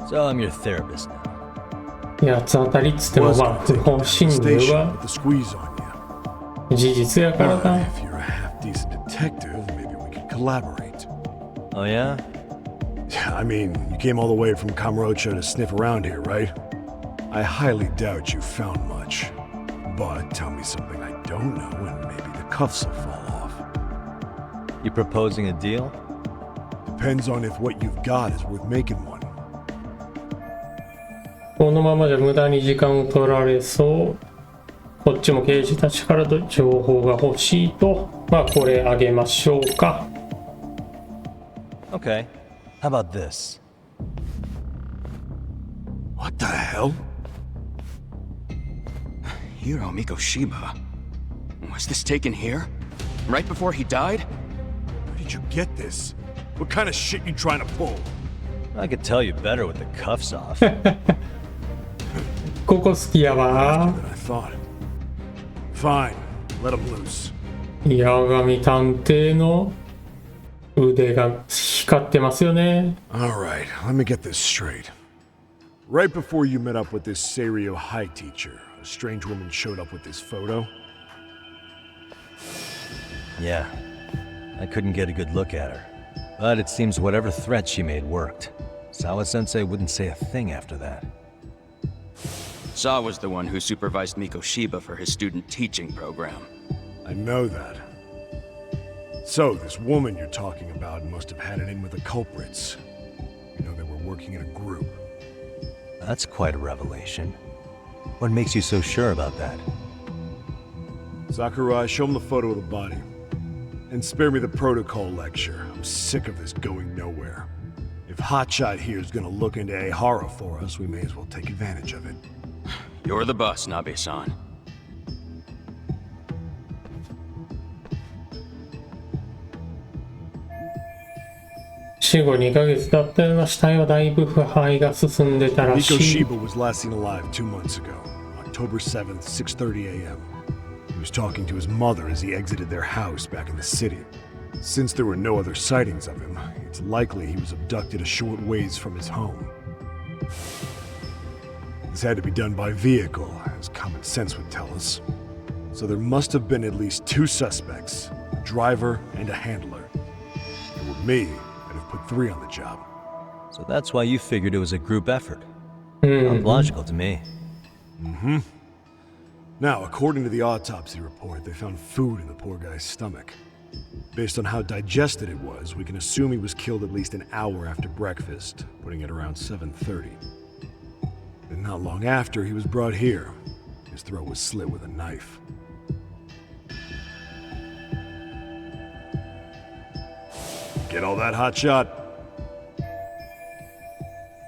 S3: So I'm your therapist now.
S1: 八つ当たりっつってもまあ不法侵入は事実やからな。
S12: If you're a half-decent detective, maybe we could collaborate.
S3: Oh yeah?
S12: I mean, you came all the way from Kamurocho to sniff around here, right? I highly doubt you found much. But tell me something I don't know and maybe the cuffs will fall off.
S3: You proposing a deal?
S12: Depends on if what you've got is worth making one.
S1: このままじゃ無駄に時間を取られそう。こっちも刑事たちから情報が欲しいと。まあこれあげましょうか。
S3: Okay. How about this?
S12: What the hell?
S17: Hiro Mikoshiba. Was this taken here? Right before he died?
S12: Where did you get this? What kind of shit you trying to pull?
S3: I could tell you better with the cuffs off.
S1: ここ好きやわ。
S12: Fine, let him loose.
S1: 八神探偵の腕が光ってますよね。
S12: All right, let me get this straight. Right before you met up with this Seiryo High teacher, a strange woman showed up with this photo.
S3: Yeah, I couldn't get a good look at her. But it seems whatever threat she made worked. Sawa-sensei wouldn't say a thing after that.
S17: Saw was the one who supervised Mikoshiba for his student teaching program.
S12: I know that. So, this woman you're talking about must have had it in with the culprits. You know, they were working in a group.
S3: That's quite a revelation. What makes you so sure about that?
S12: Sakurai, show him the photo of the body. And spare me the protocol lecture. I'm sick of this going nowhere. If Hotshot here is gonna look into Ehara for us, we may as well take advantage of it.
S17: You're the boss, Nabe-san.
S1: 死後2ヶ月経ったような死体はだいぶ腐敗が進んでたらしい。
S12: Mikoshiba was last seen alive 2 months ago, October 7th, 6:30 a.m. He was talking to his mother as he exited their house back in the city. Since there were no other sightings of him, it's likely he was abducted a short ways from his home. This had to be done by vehicle, as common sense would tell us. So there must have been at least 2 suspects, a driver and a handler. If it were me, I'd have put 3 on the job.
S3: So that's why you figured it was a group effort. Sounds logical to me.
S12: Mm-hmm. Now, according to the autopsy report, they found food in the poor guy's stomach. Based on how digested it was, we can assume he was killed at least an hour after breakfast, putting it around 7:30. And not long after, he was brought here. His throat was slit with a knife. Get all that, hotshot?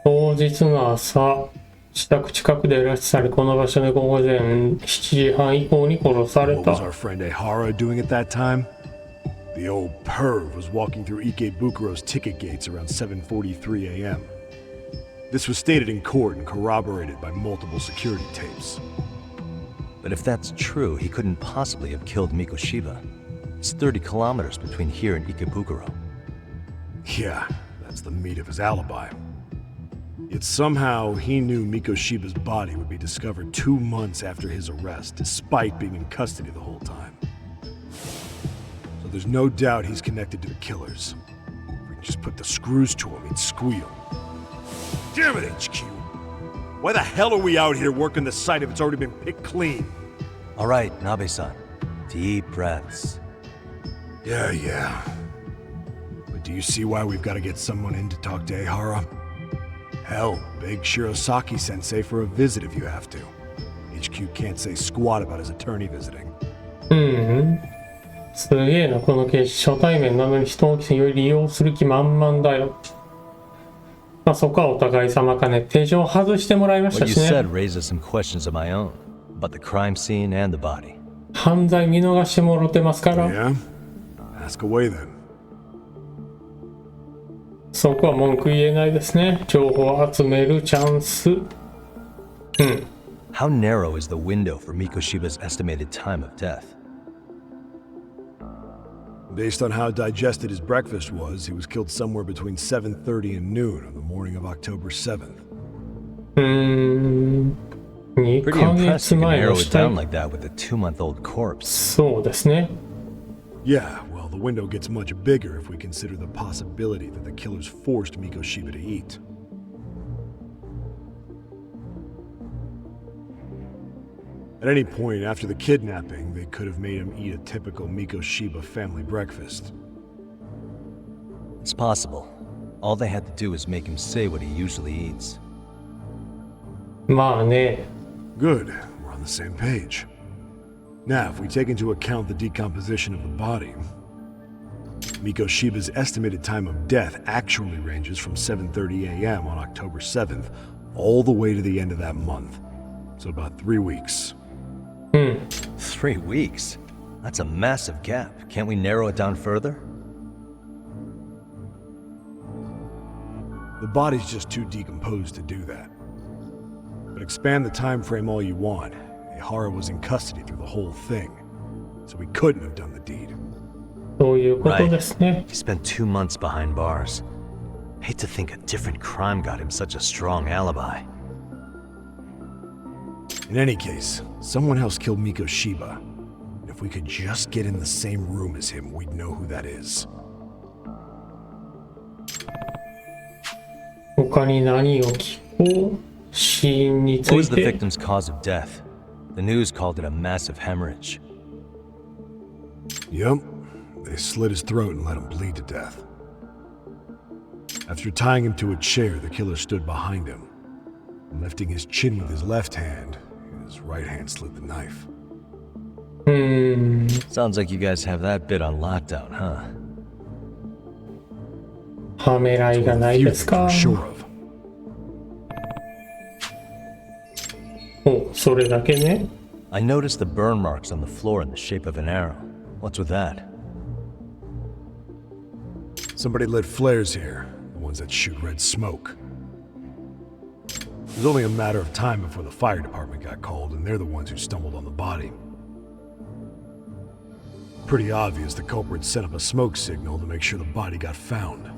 S1: 当日の朝、自宅近くで拉致され、この場所で午前7時半以降に殺された。
S12: What was our friend Ehara doing at that time? The old perv was walking through Ikebukuro's ticket gates around 7:43 a.m. This was stated in court and corroborated by multiple security tapes.
S3: But if that's true, he couldn't possibly have killed Mikoshiba. It's 30 kilometers between here and Ikebukuro.
S12: Yeah, that's the meat of his alibi. Yet somehow he knew Mikoshiba's body would be discovered 2 months after his arrest, despite being in custody the whole time. So there's no doubt he's connected to the killers. If we can just put the screws to him, he'd squeal. Damn it, HQ! Why the hell are we out here working the site if it's already been picked clean?
S3: All right, Nabe-san. Deep breaths.
S12: Yeah. But do you see why we've got to get someone in to talk to Ehara? Hell, beg Shirosaki-sensei for a visit if you have to. HQ can't say squat about his attorney visiting.
S1: すげえな、この刑事。初対面なのに人の気を利用する気満々だよ。まあそこはお互い様かね。手錠外してもらいましたしね。
S3: What you said raises some questions of my own about the crime scene and the body.
S1: 犯罪見逃してもろてますから。
S12: Yeah? Ask away then.
S1: そこは文句言えないですね。情報を集めるチャンス。
S3: How narrow is the window for Mikoshiba's estimated time of death?
S12: Based on how digested his breakfast was, he was killed somewhere between 7:30 and noon on the morning of October 7th.
S1: 2 ヶ月前の死体。
S3: Like that with a 2-month-old corpse.
S1: そうですね。
S12: Yeah, well, the window gets much bigger if we consider the possibility that the killers forced Mikoshiba to eat. At any point after the kidnapping, they could have made him eat a typical Mikoshiba family breakfast.
S3: It's possible. All they had to do is make him say what he usually eats.
S1: まあね。
S12: Good. We're on the same page. Now, if we take into account the decomposition of the body, Mikoshiba's estimated time of death actually ranges from 7:30 a.m. on October 7th all the way to the end of that month. So about 3 weeks.
S3: 3 weeks? That's a massive gap. Can't we narrow it down further?
S12: The body's just too decomposed to do that. But expand the time frame all you want. Ehara was in custody through the whole thing, so he couldn't have done the deed.
S1: そういうことですね。
S3: He spent 2 months behind bars. Hate to think a different crime got him such a strong alibi.
S12: In any case, someone else killed Mikoshiba. And if we could just get in the same room as him, we'd know who that is.
S1: 他に何を聞こう？死因につ
S3: What was
S1: い
S3: the
S1: て。
S3: victim's cause of death? The news called it a massive hemorrhage.
S12: Yep. They slit his throat and let him bleed to death. After tying him to a chair, the killer stood behind him. Lifting his chin with his left hand, his right hand slid the knife.
S3: Sounds like you guys have that bit on lockdown, huh?
S1: はめらいがないですか？お、それだけね。
S3: I noticed the burn marks on the floor in the shape of an arrow. What's with that?
S12: Somebody lit flares here, the ones that shoot red smoke. It was only a matter of time before the fire department got called, and they're the ones who stumbled on the body. Pretty obvious the culprit set up a smoke signal to make sure the body got found.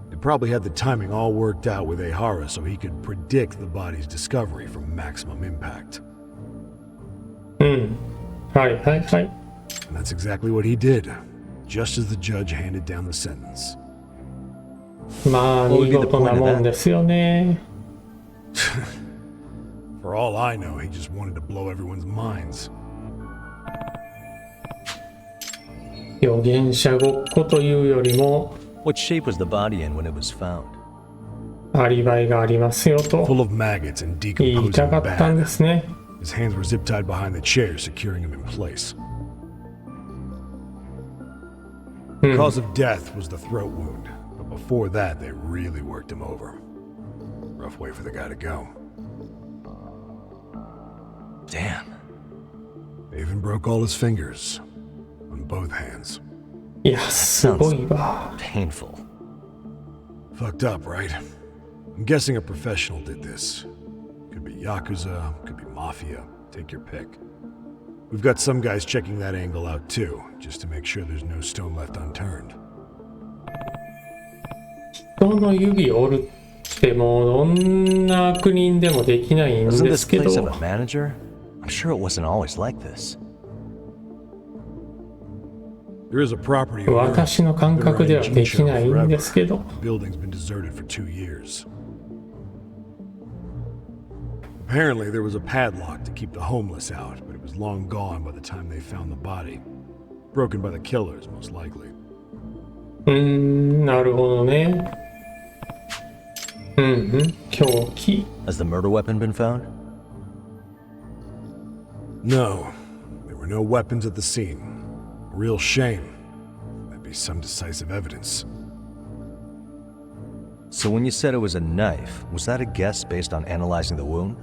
S12: They probably had the timing all worked out with Ehara so he could predict the body's discovery from maximum impact.
S1: Right.
S12: And that's exactly what he did, just as the judge handed down the sentence.
S1: まあ見事なもんですよね。
S12: For all I know, he just wanted to blow everyone's minds.
S1: 預言者ごっこというよりも
S3: What shape was the body in when it was found?
S1: アリバイがありますよと
S12: Full of maggots and
S1: 言いた
S12: decomposing
S1: かったんで
S12: bad.
S1: すね。
S12: His hands were zip tied behind the chair, securing him in place. The cause of death was the throat wound, but before that, they really worked him over. Rough way for the guy to go.
S3: Damn.
S12: They even broke all his fingers. On both hands.
S1: いや、すごいわ。
S3: Painful.
S12: Fucked up, right? I'm guessing a professional did this. Could be Yakuza, could be Mafia. Take your pick. We've got some guys checking that angle out too, just to make sure there's no stone left unturned.
S1: 人の指を折るってもうどんな悪人でもできないんですけど。
S3: Wasn't this place of a manager? I'm sure it wasn't always like this.
S12: There is a property
S1: 私の感覚ではできないんですけど。
S12: The building's been deserted for 2 years. Apparently, there was a padlock to keep the homeless out, but it was long gone by the time they found the body. Broken by the killers, most likely.
S1: なるほどね。凶器。
S3: Has the murder weapon been found?
S12: No, there were no weapons at the scene. A real shame. That'd be some decisive evidence.
S3: So when you said it was a knife, was that a guess based on analyzing the wound?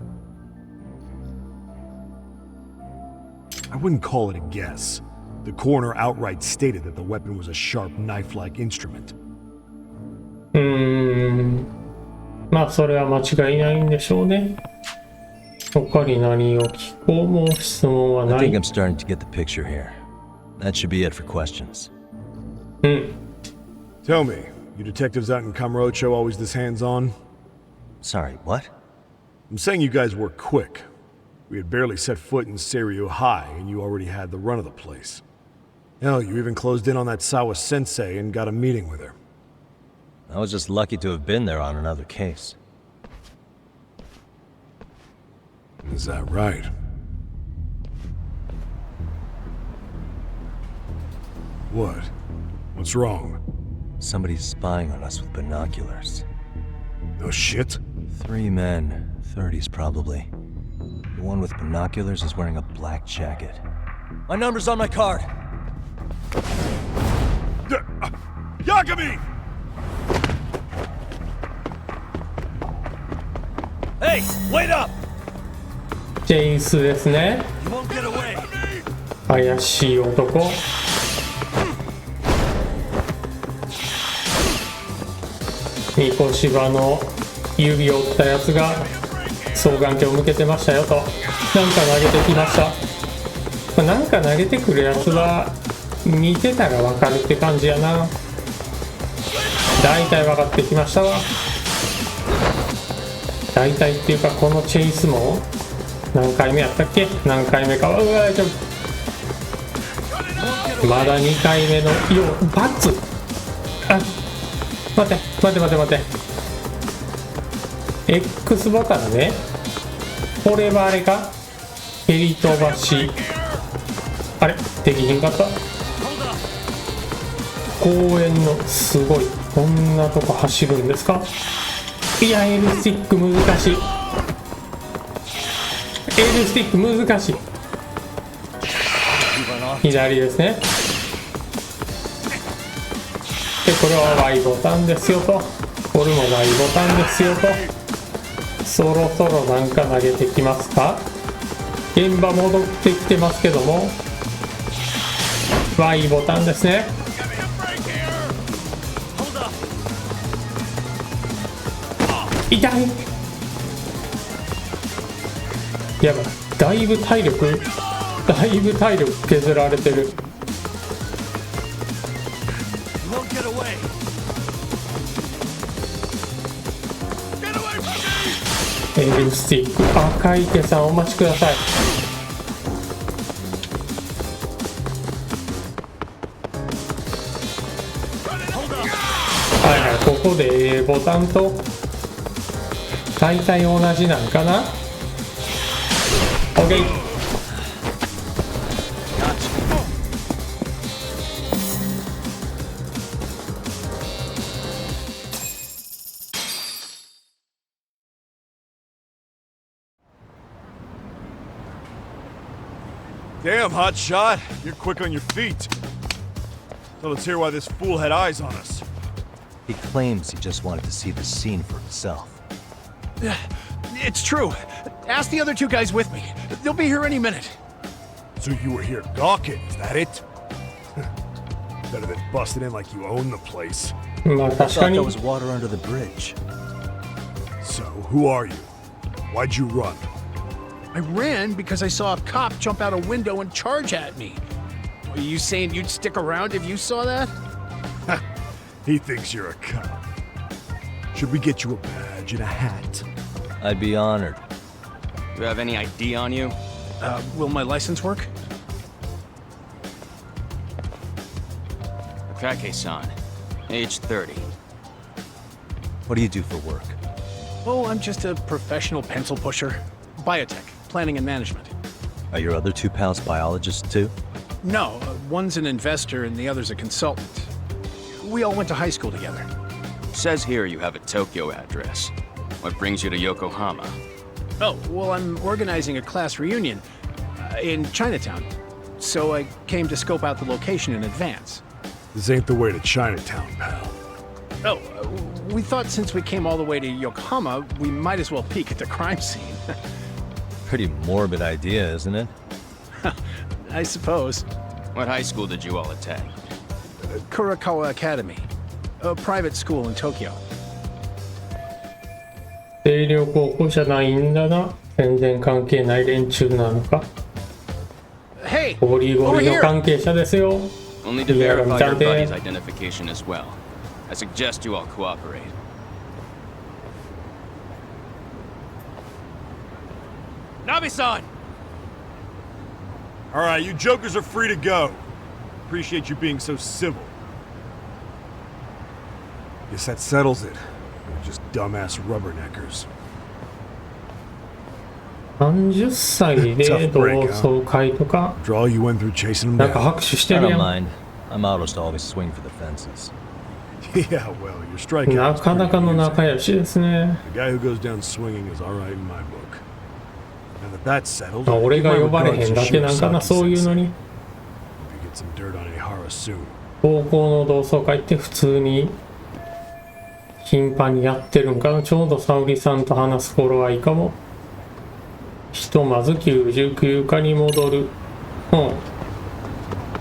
S12: I wouldn't call it a guess. The coroner outright stated that the weapon was a sharp knife-like instrument.
S1: まあそれは間違いないんでしょうね。他に何を聞こうも質問はない。
S3: I think I'm starting to get the picture here. That should be it for questions.
S12: Tell me, you detectives out in Kamurocho always this hands-on?
S3: Sorry, what?
S12: I'm saying you guys work quick. We had barely set foot in Seiryu High, and you already had the run of the place. Hell, you even closed in on that Sawa sensei and got a meeting with her.
S3: I was just lucky to have been there on another case.
S12: Is that right? What? What's wrong?
S3: Somebody's spying on us with binoculars.
S12: No shit?
S3: 3 men, 30s probably. The one with binoculars is wearing a black jacket. My number's on my card!
S12: Yagami!
S3: Hey, wait up!
S1: ジェイスですね。
S3: You won't get away!
S1: 怪しい男。みこしばの指を折ったやつが双眼鏡を向けてましたよと。なんか投げてきました。なんか投げてくるやつは見てたらわかるって感じやな。大体分かってきましたわ。大体っていうかこのチェイスも何回目やったっけ。何回目かはちょっとまだ2回目のバツ。あ、待て X ボタンね。これはあれか。蹴り飛ばし。あれできひんかった。公園のすごいこんなとこ走るんですか。いや L スティック難しい。L スティック難しい。左ですね。でこれは Y ボタンですよと。これも Y ボタンですよと。そろそろなんか投げてきますか。現場戻ってきてますけども Y ボタンですね。痛い。やばい。だいぶ体力削られてる。L スティック。赤池さんお待ちください。はいはい、ここで A ボタンと大体同じなんかな。 OK。
S12: Damn, hotshot. You're quick on your feet. So let's hear why this fool had eyes on us.
S3: He claims he just wanted to see the scene for himself.
S18: It's true. Ask the other 2 guys with me. They'll be here any minute.
S12: So you were here gawking, is that it? Better than busting in like you own the place.
S1: まあ
S3: I
S1: 確か
S3: thought
S1: に
S3: there was water under the bridge.
S12: So, who are you? Why'd you run?
S18: I ran because I saw a cop jump out a window and charge at me. Are you saying you'd stick around if you saw that?
S12: He thinks you're a cop. Should we get you a badge and a hat?
S3: I'd be honored.
S17: You have any ID on you?
S18: Will my license work?
S17: Kake-san, age 30.
S3: What do you do for work?
S18: Oh, I'm just a professional pencil pusher. Biotech, planning and management.
S3: Are your other two pals biologists too?
S18: No, one's an investor and the other's a consultant. We all went to high school together.
S17: Says here you have a Tokyo address. What brings you to Yokohama?
S18: Oh, well, I'm organizing a class reunion in Chinatown. So I came to scope out the location in advance.
S12: This ain't the way to Chinatown, pal.
S18: Oh, we thought since we came all the way to Yokohama, we might as well peek at the crime scene.
S3: Pretty morbid idea, isn't it?
S18: I suppose.
S17: What high school did you all attend?
S18: Kurakawa Academy, a private school in Tokyo.
S1: 清涼高校じゃないんだな。全然関係ない連中なのか。
S18: Hey,
S1: ゴリゴリの関係者ですよ。
S17: Only to verify your buddy's identification as well. I suggest you all cooperate.
S18: Nabi-san!
S12: Alright, you jokers are free to go. Appreciate you being so civil. Guess that settles it. We're just dumbass rubberneckers.
S1: 30歳で同窓会とか
S12: Draw you went through chasing them
S1: なんか
S12: down.
S1: 拍手して
S3: I
S1: る
S3: don't
S1: やん。
S3: mind. I'm autos to always swing for the fences.
S12: Yeah, well, your strikeout
S1: な
S12: was
S1: かな
S12: pretty
S1: かの
S12: amusing.
S1: 仲良しですね。
S12: The guy who goes down swinging is alright in my book. Now that that's settled,
S1: まあ俺が
S12: give my
S1: 呼ばれ
S12: regards
S1: へん
S12: to
S1: だけなんかな、
S12: Shirosaki
S1: そういうの
S12: sensei.
S1: に。
S12: Hope you get some dirt on Ehara soon.
S1: 高校の同窓会って普通に頻繁にやってるんかな。ちょうど沙織さんと話す頃はいいかも。ひとまず99課に戻る。うん。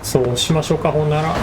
S1: そうしましょうか、ほんなら。